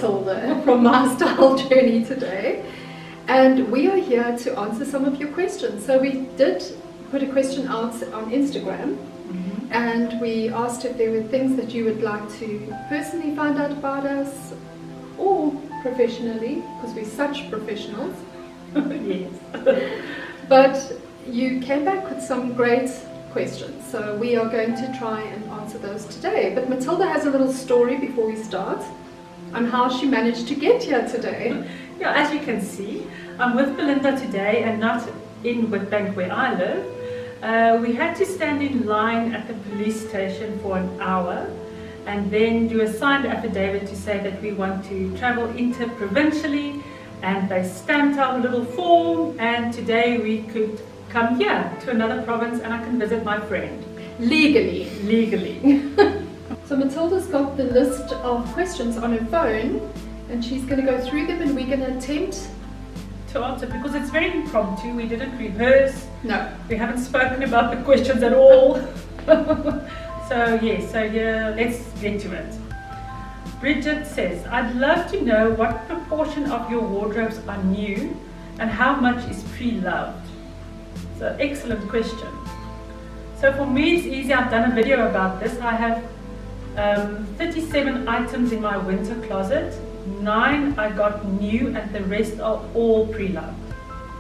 Matilda from My Style Journey today, and we are here to answer some of your questions. So we did put a question out on Instagram, and we asked if there were things that you would like to personally find out about us or professionally, because we're such professionals. Yes. But you came back with some great questions, so we are going to try and answer those today. But Matilda has a little story before we start on how she managed to get here today. Yeah, as you can see, I'm with Belinda today and not in Witbank where I live. We had to stand in line at the police station for an hour and then do a signed affidavit to say that we want to travel interprovincially, and they stamped our little form, and today we could come here to another province and I can visit my friend. Legally. So Matilda's got the list of questions on her phone and she's going to go through them, and we're going to attempt to answer, because it's very impromptu. We didn't rehearse. No. We haven't spoken about the questions at all. So yeah, let's get to it. Bridget says, I'd love to know what proportion of your wardrobes are new and how much is pre-loved. So excellent question. So for me it's easy. I've done a video about this. I have 37 items in my winter closet. 9 I got new and the rest are all pre-loved.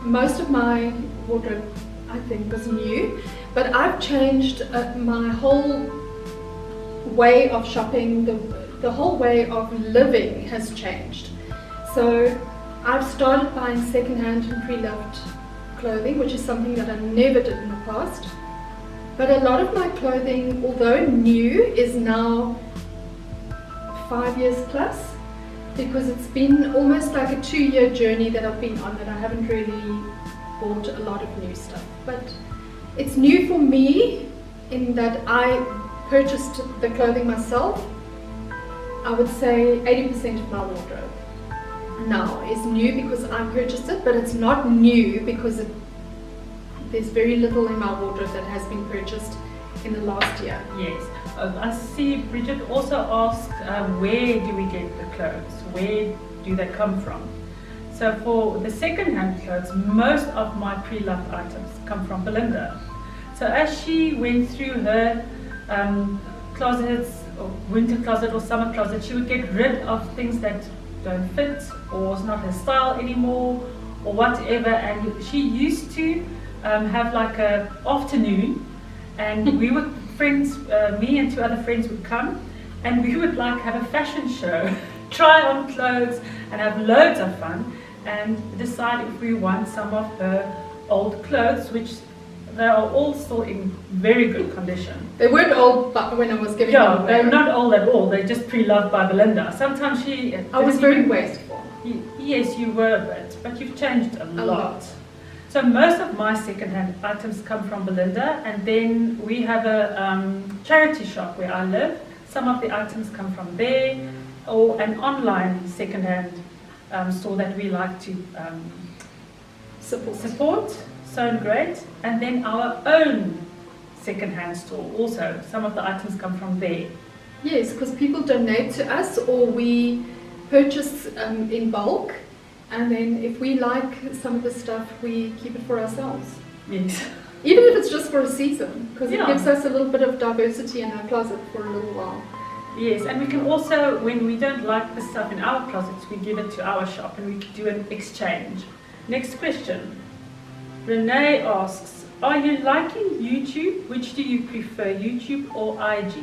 Most of my wardrobe, I think, was new, but I've changed my whole way of shopping. The whole way of living has changed. So I've started buying second-hand and pre-loved clothing, which is something that I never did in the past. But a lot of my clothing, although new, is now 5 years plus, because it's been almost like a 2-year journey that I've been on, that I haven't really bought a lot of new stuff. But it's new for me in that I purchased the clothing myself. I would say 80% of my wardrobe now is new because I purchased it, but it's not new because there's very little in my wardrobe that has been purchased in the last year. Yes. I see Bridget also asked, where do we get the clothes? Where do they come from? So for the second-hand clothes, most of my pre-loved items come from Belinda. So as she went through her closets, or winter closet or summer closet, she would get rid of things that don't fit or is not her style anymore or whatever. And she used to have like a afternoon, and we would me and 2 other friends would come, and we would like have a fashion show, try on clothes and have loads of fun, and decide if we want some of her old clothes, which they are all still in very good condition. They weren't old when I was giving them away. They're not old at all. They're just pre-loved by Belinda. Sometimes I was very wasteful. Yes, you were a bit, but you've changed a lot. So most of my second-hand items come from Belinda, and then we have a charity shop where I live. Some of the items come from there, or an online second-hand store that we like to support. So great. And then our own second-hand store also. Some of the items come from there. Yes, because people donate to us, or we purchase in bulk. And then if we like some of the stuff, we keep it for ourselves. Yes. Even if it's just for a season, because it gives us a little bit of diversity in our closet for a little while. Yes, and we can also, when we don't like the stuff in our closets, we give it to our shop and we do an exchange. Next question. Renee asks, are you liking YouTube? Which do you prefer, YouTube or IG?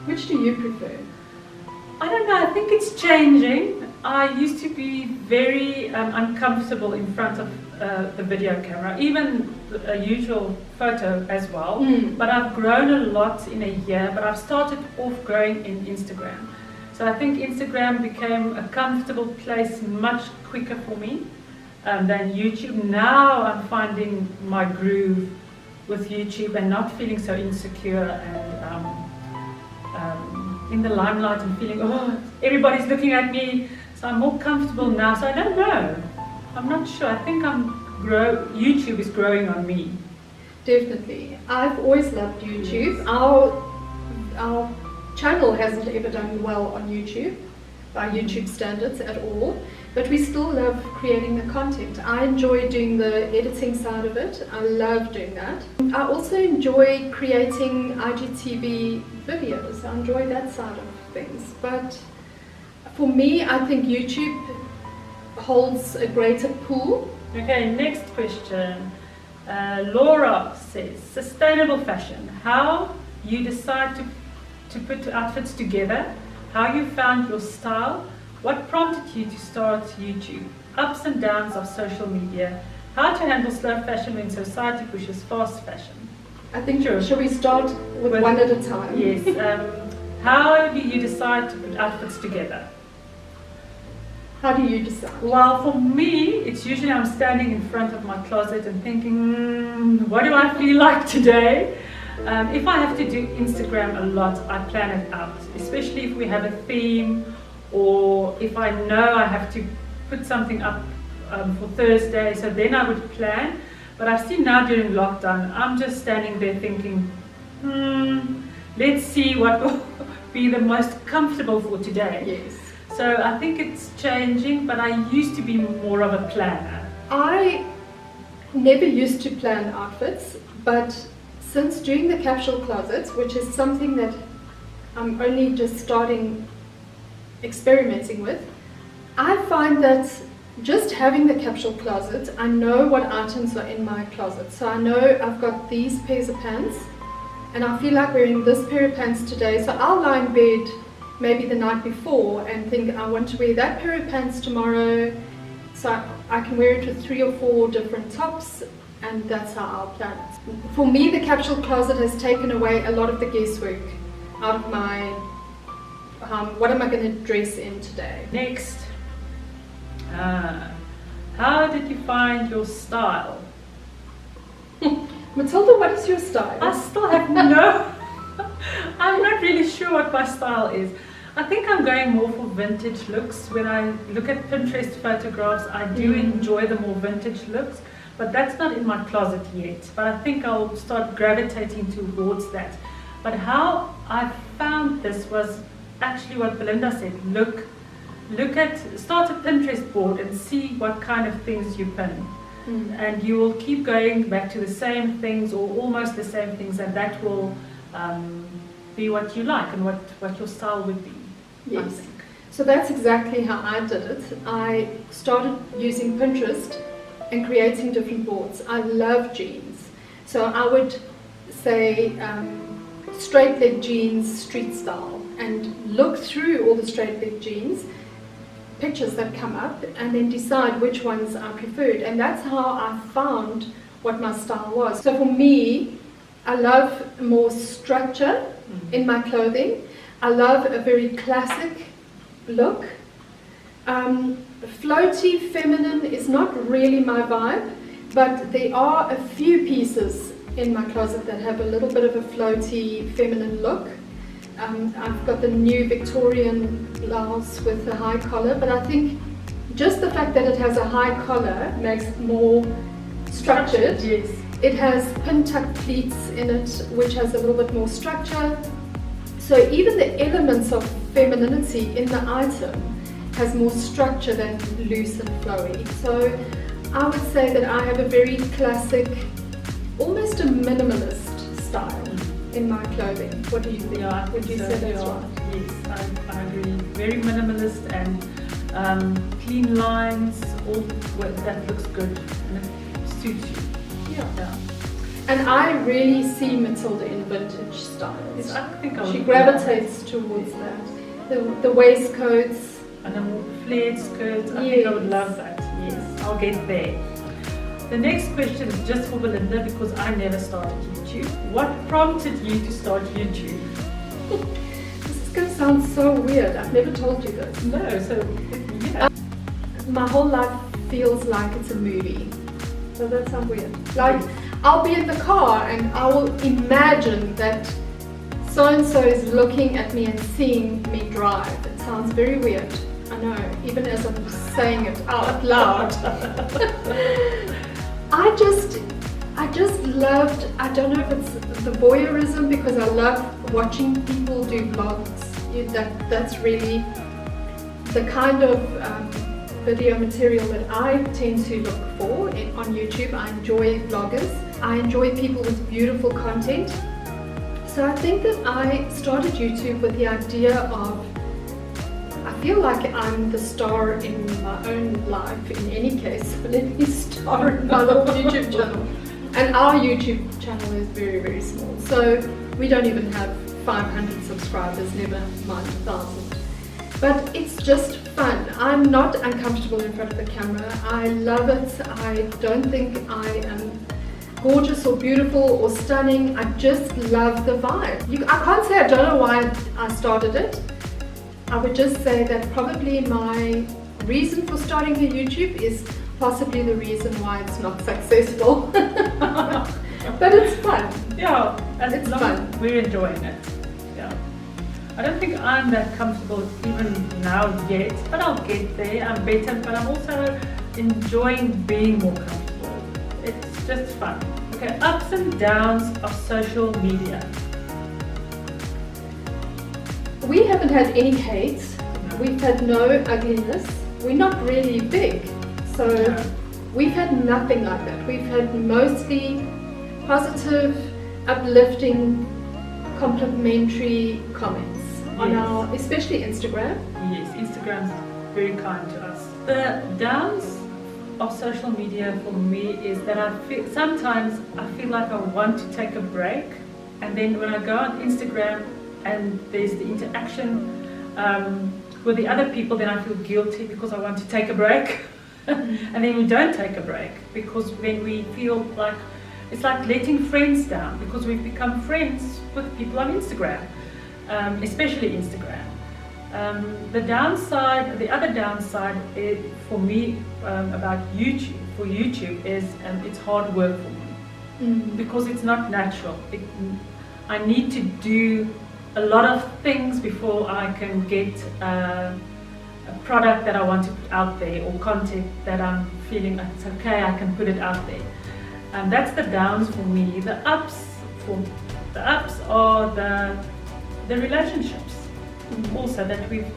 Which do you prefer? I don't know, I think it's changing. I used to be very uncomfortable in front of the video camera, even a usual photo as well. But I've grown a lot in a year, but I've started off growing in Instagram. So I think Instagram became a comfortable place much quicker for me than YouTube. Now I'm finding my groove with YouTube and not feeling so insecure and in the limelight and feeling, oh, everybody's looking at me. So I'm more comfortable now. So I don't know. I'm not sure. I think YouTube is growing on me. Definitely. I've always loved YouTube. Our channel hasn't ever done well on YouTube. by YouTube standards at all, but we still love creating the content. I enjoy doing the editing side of it. I love doing that. I also enjoy creating IGTV videos. I enjoy that side of things. But for me, I think YouTube holds a greater pool. Okay, next question. Laura says, sustainable fashion. How you decide to put outfits together, how you found your style, what prompted you to start YouTube, ups and downs of social media, how to handle slow fashion when society pushes fast fashion. I think, shall we start with one at a time? Yes. How do you decide to put outfits together? How do you decide? Well, for me, it's usually I'm standing in front of my closet and thinking, what do I feel like today? If I have to do Instagram a lot, I plan it out, especially if we have a theme, or if I know I have to put something up for Thursday, so then I would plan. But I've seen now during lockdown, I'm just standing there thinking, let's see what will be the most comfortable for today. Yes. So I think it's changing, but I used to be more of a planner. I never used to plan outfits, but since doing the capsule closets, which is something that I'm only just starting experimenting with, I find that just having the capsule closet, I know what items are in my closet. So I know I've got these pairs of pants and I feel like wearing this pair of pants today. So I'll lie in bed maybe the night before and think I want to wear that pair of pants tomorrow. So I can wear it with 3 or 4 different tops, and that's how I'll plan it. For me, the capsule closet has taken away a lot of the guesswork out of my what am I going to dress in today. Next, how did you find your style? Matilda, what is your style? I still have no, I'm not really sure what my style is. I think I'm going more for vintage looks. When I look at Pinterest photographs, I do enjoy the more vintage looks, but that's not in my closet yet. But I think I'll start gravitating towards that. But how I found this was actually what Belinda said. Start a Pinterest board and see what kind of things you pin. And you will keep going back to the same things or almost the same things, and that will be what you like and what your style would be. Yes. So that's exactly how I did it. I started using Pinterest and creating different boards. I love jeans. So I would say straight leg jeans, street style, and look through all the straight leg jeans, pictures that come up, and then decide which ones I preferred. And that's how I found what my style was. So for me, I love more structure in my clothing. I love a very classic look. Floaty feminine is not really my vibe, but there are a few pieces in my closet that have a little bit of a floaty feminine look. I've got the new Victorian blouse with a high collar, but I think just the fact that it has a high collar makes it more structured. Yes. It has pin-tuck pleats in it, which has a little bit more structure. So even the elements of femininity in the item has more structure than loose and flowy. So I would say that I have a very classic, almost a minimalist style in my clothing. What do you think? Yeah, would you say that's right? Yes, I agree. Very minimalist and clean lines. All that looks good and it suits you. Yeah. And I really see Matilda in vintage styles. Yes, I think I would. She gravitates towards that. The waistcoats. And a more flared skirt. I think I would love that. Yes, I'll get there. The next question is just for Belinda because I never started YouTube. What prompted you to start YouTube? This is going to sound so weird. I've never told you this. No, so yeah. My whole life feels like it's a movie. So that sounds weird. Like, I'll be in the car and I will imagine that so-and-so is looking at me and seeing me drive. It sounds very weird. I know, even as I'm saying it out loud. I just loved, I don't know if it's the voyeurism, because I love watching people do vlogs. That's really the kind of video material that I tend to look for on YouTube. I enjoy vloggers. I enjoy people with beautiful content. So I think that I started YouTube with the idea of, I feel like I'm the star in my own life in any case, so let me star in my little YouTube channel. And our YouTube channel is very, very small. So we don't even have 500 subscribers, never mind 1,000. But it's just fun. I'm not uncomfortable in front of the camera. I love it. I don't think I am gorgeous or beautiful or stunning. I just love the vibe. I can't say I don't know why I started it. I would just say that probably my reason for starting the YouTube is possibly the reason why it's not successful. But it's fun. Yeah, and it's fun. We're enjoying it. Yeah. I don't think I'm that comfortable even now yet, but I'll get there. I'm better, but I'm also enjoying being more comfortable. It's just fun. Okay, ups and downs of social media. We haven't had any hate. We've had no ugliness. We're not really big, so we've had nothing like that. We've had mostly positive, uplifting, complimentary comments on our, especially Instagram. Yes, Instagram's very kind to us. The downs of social media for me is that sometimes I feel like I want to take a break, and then when I go on Instagram and there's the interaction with the other people, then I feel guilty because I want to take a break. And then we don't take a break because when we feel like it's like letting friends down, because we've become friends with people on Instagram, especially Instagram. The other downside for me about YouTube is it's hard work for me because it's not natural. I need to do a lot of things before I can get a product that I want to put out there, or content that I'm feeling it's okay, I can put it out there. And that's the downs for me. The ups are the relationships also that we've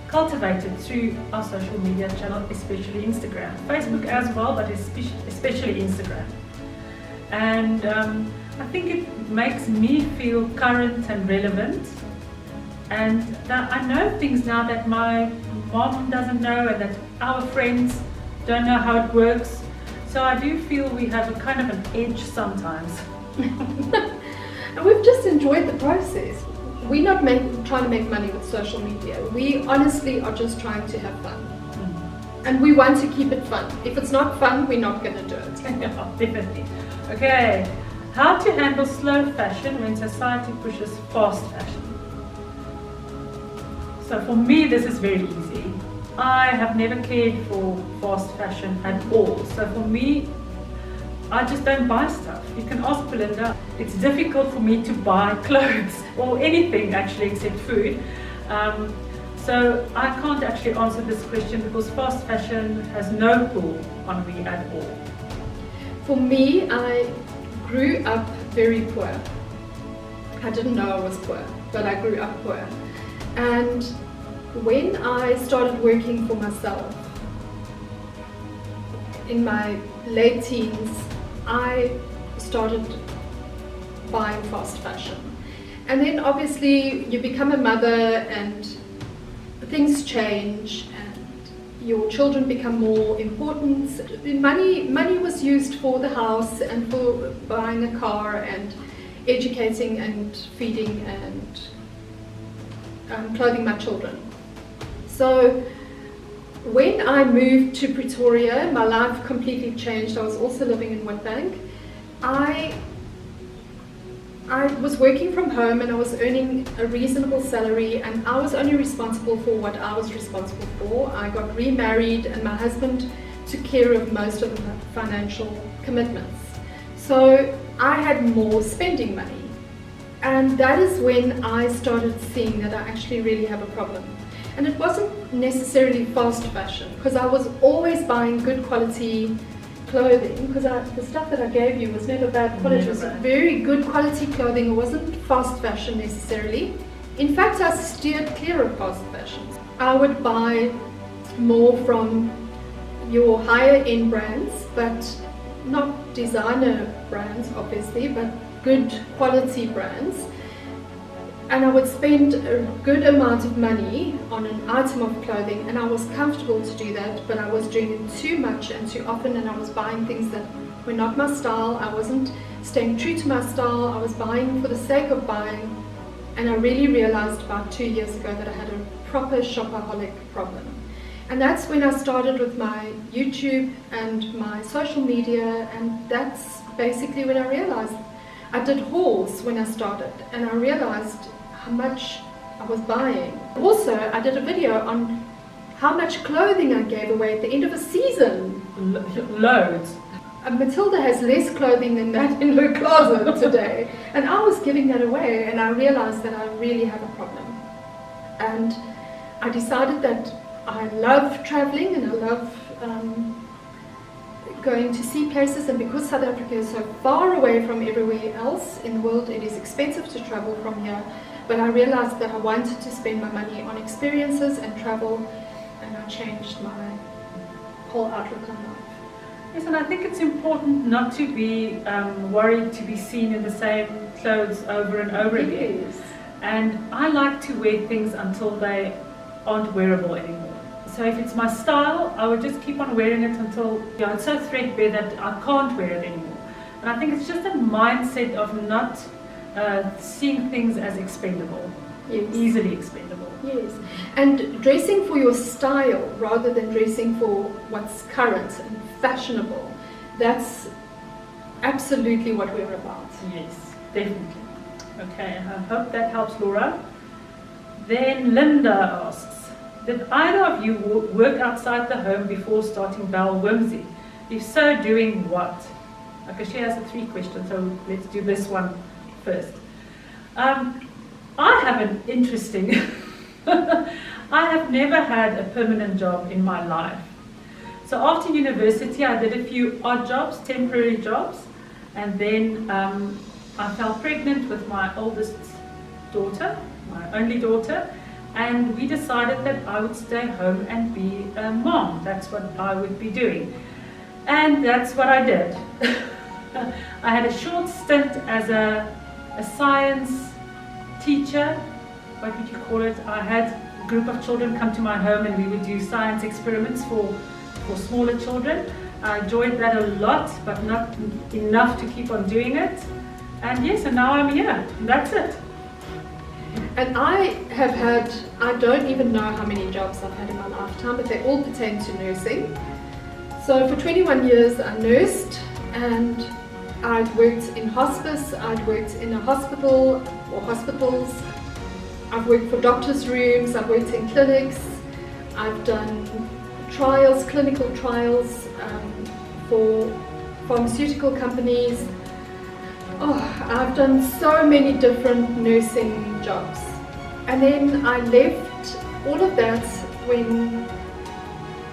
cultivated through our social media channel, especially Instagram, Facebook as well, but especially Instagram. And I think it makes me feel current and relevant, and that I know things now that my mom doesn't know and that our friends don't know how it works. So I do feel we have a kind of an edge sometimes. And we've just enjoyed the process. We're not trying to make money with social media. We honestly are just trying to have fun. And we want to keep it fun. If it's not fun, we're not going to do it. Yeah, definitely. Okay, how to handle slow fashion when society pushes fast fashion. So for me, this is very easy. I have never cared for fast fashion at all. So for me, I just don't buy stuff. You can ask Belinda. It's difficult for me to buy clothes or anything actually except food. So I can't actually answer this question because fast fashion has no pull on me at all. For me, I grew up very poor. I didn't know I was poor, but I grew up poor. And when I started working for myself in my late teens, I started buying fast fashion. And then obviously you become a mother and things change and your children become more important. Money was used for the house and for buying a car and educating and feeding and clothing my children. So when I moved to Pretoria, my life completely changed. I was also living in Witbank. I was working from home and I was earning a reasonable salary, and I was only responsible for what I was responsible for. I got remarried and my husband took care of most of the financial commitments. So I had more spending money. And that is when I started seeing that I actually really have a problem. And it wasn't necessarily fast fashion, because I was always buying good quality clothing, because the stuff that I gave you was never bad quality. It was very good quality clothing. It wasn't fast fashion necessarily. In fact, I steered clear of fast fashion. I would buy more from your higher end brands, but not designer brands obviously, but good quality brands. And I would spend a good amount of money on an item of clothing, and I was comfortable to do that, but I was doing it too much and too often, and I was buying things that were not my style. I wasn't staying true to my style. I was buying for the sake of buying, and I really realized about 2 years ago that I had a proper shopaholic problem. And that's when I started with my YouTube and my social media, and that's basically when I realized. I did hauls when I started, and I realized how much I was buying. Also, I did a video on how much clothing I gave away at the end of a season. Loads. Matilda has less clothing than that in her closet today, and I was giving that away, and I realized that I really have a problem. And I decided that I love traveling and I love going to see places, and because South Africa is so far away from everywhere else in the world, it is expensive to travel from here. But I realized that I wanted to spend my money on experiences and travel, and I changed my whole outlook on life. Yes, and I think it's important not to be worried to be seen in the same clothes over and over again. Yes. And I like to wear things until they aren't wearable anymore. So if it's my style, I would just keep on wearing it until it's so threadbare that I can't wear it anymore. And I think it's just a mindset of not seeing things as expendable, Yes. easily expendable. Yes, and dressing for your style rather than dressing for what's current and fashionable, that's absolutely what we're about. Yes, definitely. Okay, I hope that helps, Laura. Then Linda asks, did either of you work outside the home before starting Belle Webzine? If so, doing what? Okay, she has 3 questions, so let's do this one first. I have an interesting, I have never had a permanent job in my life. So after university, I did a few odd jobs, temporary jobs, and then I fell pregnant with my oldest daughter, my only daughter, and we decided that I would stay home and be a mom. That's what I would be doing. And that's what I did. I had a short stint as a science teacher. What would you call it? I had a group of children come to my home and we would do science experiments for smaller children. I enjoyed that a lot, but not enough to keep on doing it. And yes, and now I'm here. That's it. And I have had, I don't even know how many jobs I've had in my lifetime, but they all pertain to nursing. So for 21 years I nursed, and I'd worked in hospice, I'd worked in a hospital or hospitals, I've worked for doctors' rooms, I've worked in clinics, I've done trials, clinical trials for pharmaceutical companies. Oh, I've done so many different nursing jobs. And then I left all of that when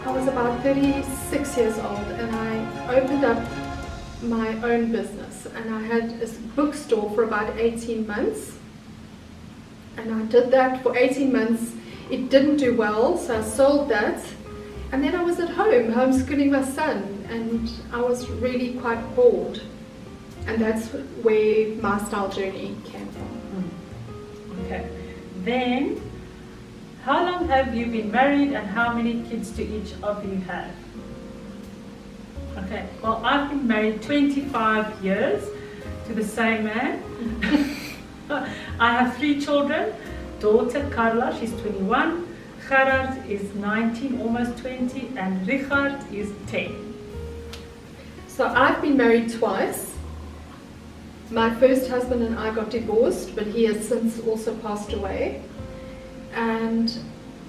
I was about 36 years old, and I opened up my own business, and I had a bookstore for about 18 months, and I did that for 18 months. It didn't do well, so I sold that, and then I was at home homeschooling my son, and I was really quite bored, and that's where my style journey came from. Okay, then how long have you been married and how many kids do each of you have? Okay, well, I've been married 25 years to the same man. I have 3 children. Daughter Carla, she's 21. Gerard is 19, almost 20, and Richard is 10. So I've been married twice. My first husband and I got divorced, but he has since also passed away. And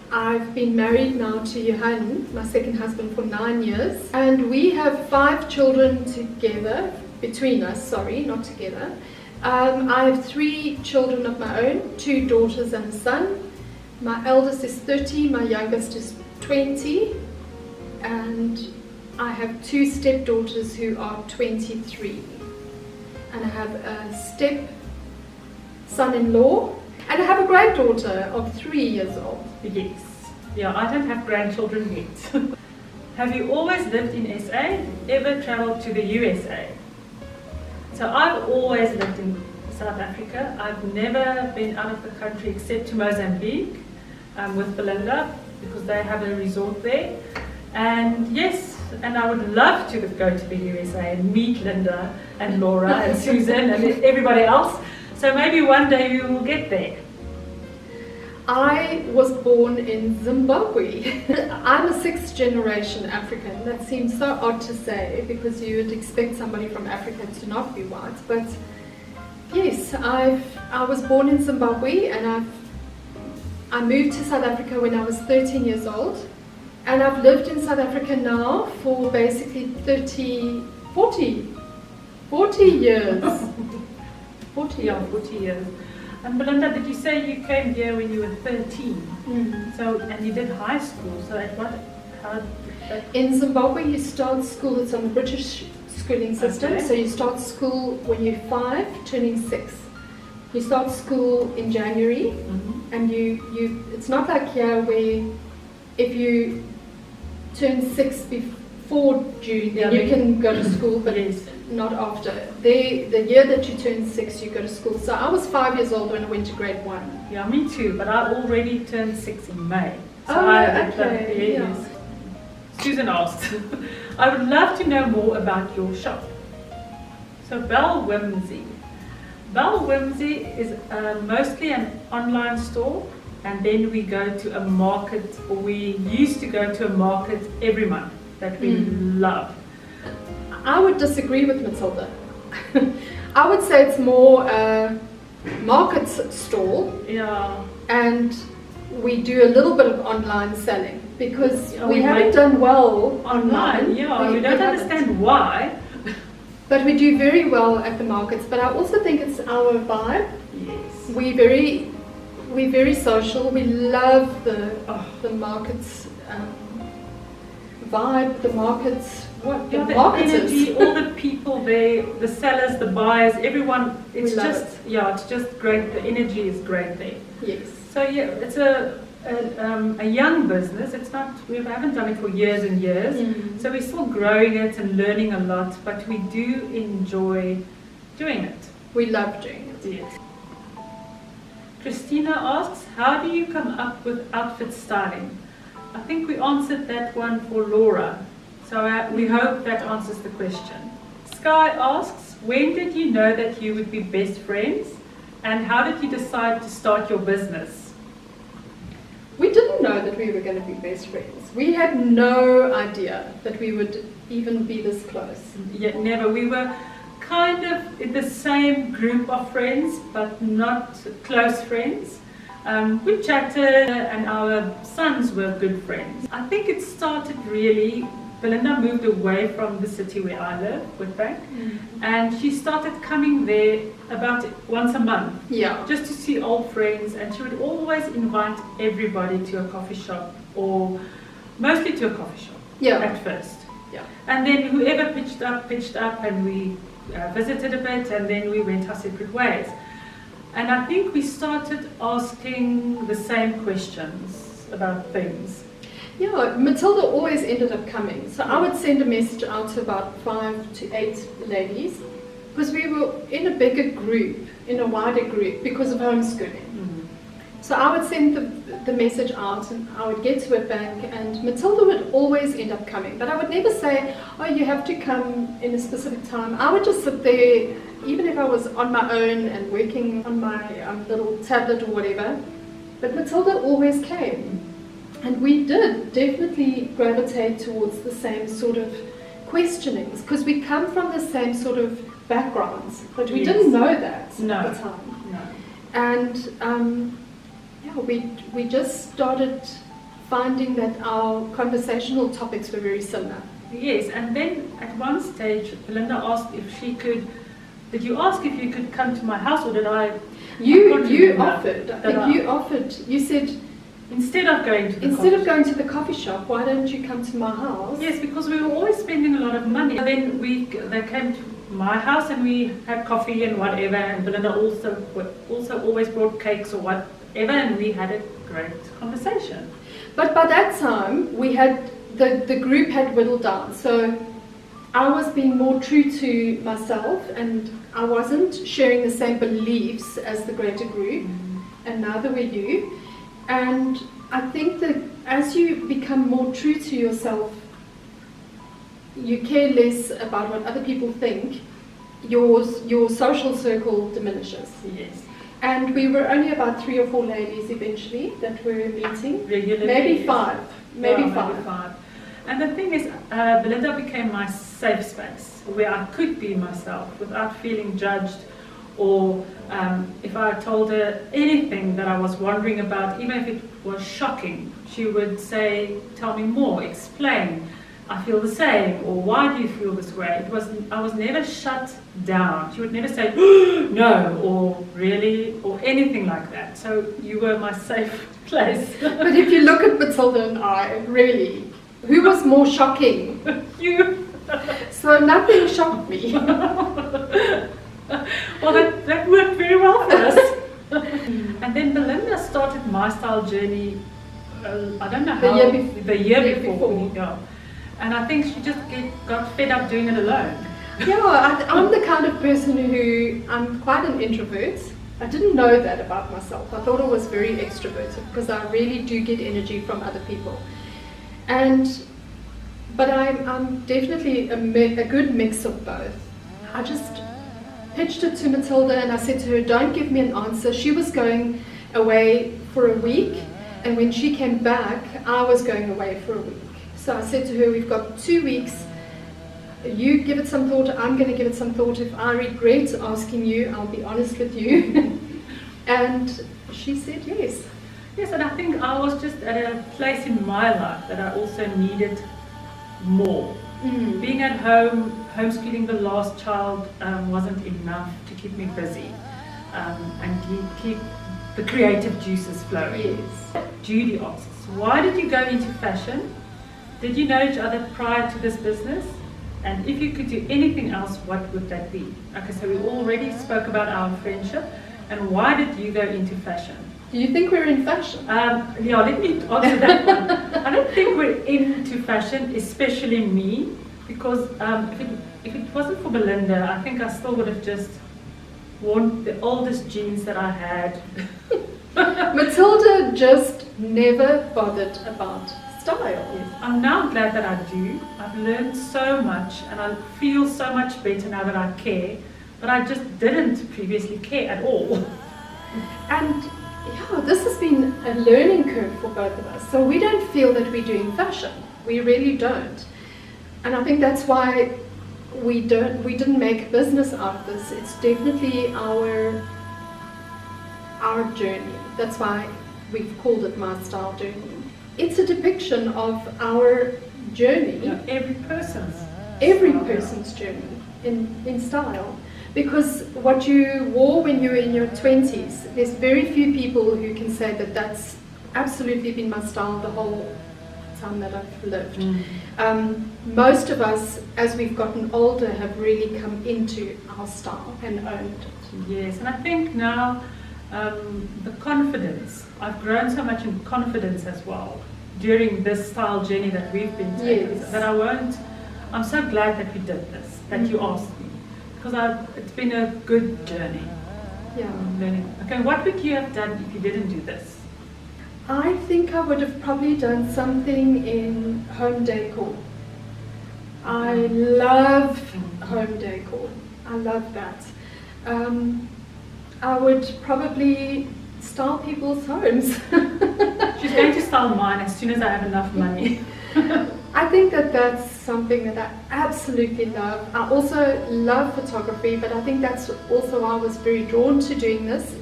I've been married now to Johan, my second husband, for 9 years. And we have 5 children together, between us, sorry, not together. I have 3 children of my own, 2 daughters and a son. My eldest is 30, my youngest is 20. And I have 2 stepdaughters who are 23. And I have a step son-in-law. And I have a granddaughter of 3 years old. Yes. Yeah, I don't have grandchildren yet. Have you always lived in SA? Ever travelled to the USA? So I've always lived in South Africa. I've never been out of the country except to Mozambique with Belinda, because they have a resort there. And yes, and I would love to go to the USA and meet Linda and Laura and Susan and everybody else. So maybe one day we will get there. I was born in Zimbabwe. I'm a sixth generation African. That seems so odd to say because you would expect somebody from Africa to not be white. But yes, I was born in Zimbabwe, and I moved to South Africa when I was 13 years old. And I've lived in South Africa now for basically 40 years. 40 years. And Belinda, did you say you came here when you were 13? Mm. So, and you did high school. So at what? How did that? In Zimbabwe, you start school. It's on the British schooling system. Okay. So you start school when you're 5, turning 6. You start school in January, and you. It's not like here where if you turn 6 before June, then you can go to school, but not after. The year that you turn 6, you go to school. So I was 5 years old when I went to grade 1. Yeah, me too, but I already turned 6 in May. So okay. Yes. Susan asked, I would love to know more about your shop. So Belle Webzine. Belle Webzine is mostly an online store, and then we go to a market, or we used to go to a market every month that we love. I would disagree with Matilda. I would say it's more a market stall. Yeah. And we do a little bit of online selling because we we haven't done well online. Yeah, we don't understand why. But we do very well at the markets. But I also think it's our vibe. Yes. We're very social. We love the markets vibe, the markets. What the energy, all the people there, the sellers, the buyers, everyone. It's just great. The energy is great there. Yes. So yeah, it's a young business. It's not. We haven't done it for years and years. So we're still growing it and learning a lot. But we do enjoy doing it. We love doing it. Yes. Christina asks, how do you come up with outfit styling? I think we answered that one for Laura. So we hope that answers the question. Sky asks, when did you know that you would be best friends? And how did you decide to start your business? We didn't know that we were going to be best friends. We had no idea that we would even be this close. Yeah, never. We were kind of in the same group of friends, but not close friends. We chatted and our sons were good friends. I think it started really, Belinda moved away from the city where I live, Witbank, and she started coming there about once a month, just to see old friends, and she would always invite everybody to a coffee shop, or mostly to a coffee shop at first. And then whoever pitched up, and we visited a bit, and then we went our separate ways. And I think we started asking the same questions about things. Yeah, Matilda always ended up coming. So I would send a message out to about 5 to 8 ladies, because we were in a bigger group, in a wider group, because of homeschooling. So I would send the message out, and I would get to a bank, and Matilda would always end up coming. But I would never say, oh, you have to come in a specific time. I would just sit there, even if I was on my own and working on my little tablet or whatever. But Matilda always came. And we did definitely gravitate towards the same sort of questionings, because we come from the same sort of backgrounds, but we didn't know that at the time. No. And we just started finding that our conversational topics were very similar. Yes, and then at one stage, Belinda asked if she could. Did you ask if you could come to my house, or did I? You offered. I think you offered. You said, instead of going to the coffee shop, why don't you come to my house? Yes, because we were always spending a lot of money. And then they came to my house and we had coffee and whatever. And Belinda also always brought cakes or whatever, and we had a great conversation. But by that time, we had the group had whittled down. So I was being more true to myself, and I wasn't sharing the same beliefs as the greater group, and neither were you. And I think that as you become more true to yourself, you care less about what other people think. Your social circle diminishes. Yes. And we were only about 3 or 4 ladies eventually that were meeting. Regularly. Maybe 5. Maybe Yeah, 5. And the thing is, Belinda became my safe space where I could be myself without feeling judged, or if I told her anything that I was wondering about, even if it was shocking, she would say, tell me more, explain, I feel the same, or why do you feel this way? I was never shut down. She would never say, no, or really, or anything like that. So you were my safe place. But if you look at Matilda and I, really, who was more shocking? You. So nothing shocked me. Well, that worked very well for us. And then Belinda started my style journey, I don't know how, the year before. Yeah. And I think she just got fed up doing it alone. Yeah, I'm the kind of person who, I'm quite an introvert. I didn't know that about myself. I thought I was very extroverted because I really do get energy from other people. But I'm definitely a good mix of both. I just pitched it to Matilda and I said to her, don't give me an answer. She was going away for a week, and when she came back, I was going away for a week. So I said to her, we've got 2 weeks. You give it some thought, I'm going to give it some thought. If I regret asking you, I'll be honest with you. And she said yes. Yes, and I think I was just at a place in my life that I also needed more. Being at home, homeschooling the last child wasn't enough to keep me busy and keep the creative juices flowing. Yes. Judy asks, why did you go into fashion? Did you know each other prior to this business? And if you could do anything else, what would that be? Okay, so we already spoke about our friendship. And why did you go into fashion? Do you think we're in fashion? Yeah, let me answer that one. I don't think we're into fashion, especially me, because if it wasn't for Belinda, I think I still would have just worn the oldest jeans that I had. Matilda just never bothered about style. Yes. I'm now glad that I do. I've learned so much and I feel so much better now that I care, but I just didn't previously care at all. And yeah, this has been a learning curve for both of us. So we don't feel that we're doing fashion. We really don't. And I think that's why we didn't make a business out of this. It's definitely our journey. That's why we've called it My Style Journey. It's a depiction of our journey. Yeah, every person's journey in style. Because what you wore when you were in your 20s, there's very few people who can say that that's absolutely been my style the whole time that I've lived. Most of us, as we've gotten older, have really come into our style and owned it. Yes, and I think now the confidence, I've grown so much in confidence as well during this style journey that we've been taking, Yes. that I'm so glad that we did this, that you asked me, because it's been a good journey. Yeah. Learning. Okay, what would you have done if you didn't do this? I think I would have probably done something in home decor. I love home decor. I love that. I would probably style people's homes. She's going to style mine as soon as I have enough money. I think that that's something that I absolutely love. I also love photography, but I think that's also why I was very drawn to doing this,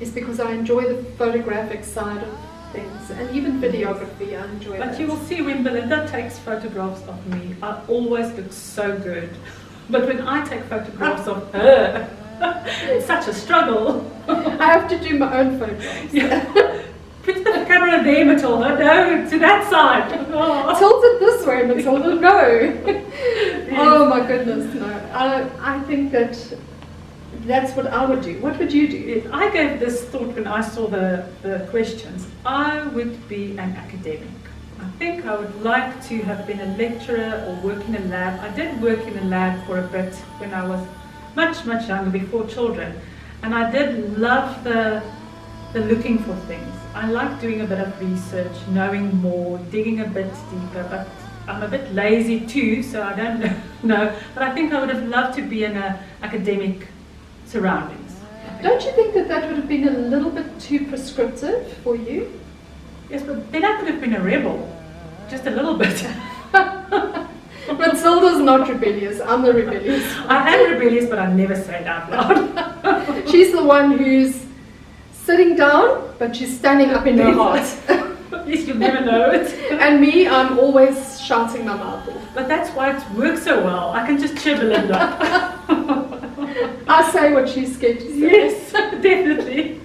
is because I enjoy the photographic side of things, and even videography, I enjoy that. But you will see when Belinda takes photographs of me, I always look so good. But when I take photographs of her, it's such a struggle. I have to do my own photographs. Yeah. Put the camera there, Matilda. No, to that side. Oh. Tilt it this way, Matilda. No. Yes. Oh my goodness, no. I think that that's what I would do. What would you do? If I gave this thought when I saw the questions, I would be an academic. I think I would like to have been a lecturer or work in a lab. I did work in a lab for a bit when I was much younger, before children, and I did love the looking for things. I like doing a bit of research, knowing more, digging a bit deeper, but I'm a bit lazy too, so I don't know. But I think I would have loved to be in an academic surroundings. Don't you think that would have been a little bit too prescriptive for you? Yes, but then I could have been a rebel, just a little bit. Matilda's not rebellious, I'm the rebellious. I am rebellious, but I never say it out loud. She's the one who's sitting down, but she's standing up in her heart. At least you'll never know it. And me, I'm always shouting my mouth off. But that's why it works so well. I can just cheer Belinda up. I say what she's scared to say. Yes, definitely.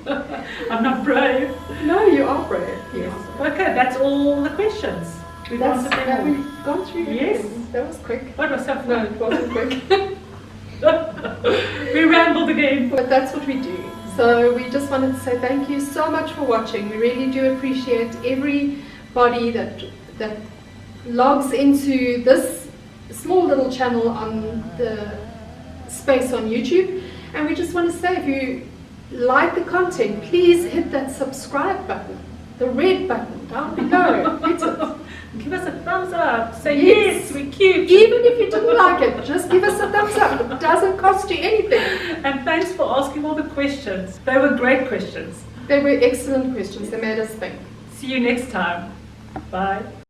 I'm not brave. No, you are brave. Yes. Okay, that's all the questions. We've answered them all. We've gone through Yes. everything. That was quick. What was that? No, it wasn't quick. We rambled again. But that's what we do. So we just wanted to say thank you so much for watching. We really do appreciate everybody that logs into this small little channel on the space on YouTube. And we just want to say, if you like the content, please hit that subscribe button, the red button down below. Hit it. Give us a thumbs up. Say Yes. yes, we're cute. Even if you didn't like it, just give us a thumbs up. It doesn't cost you anything. And thanks for asking all the questions. They were great questions. They were excellent questions. They made us think. See you next time. Bye.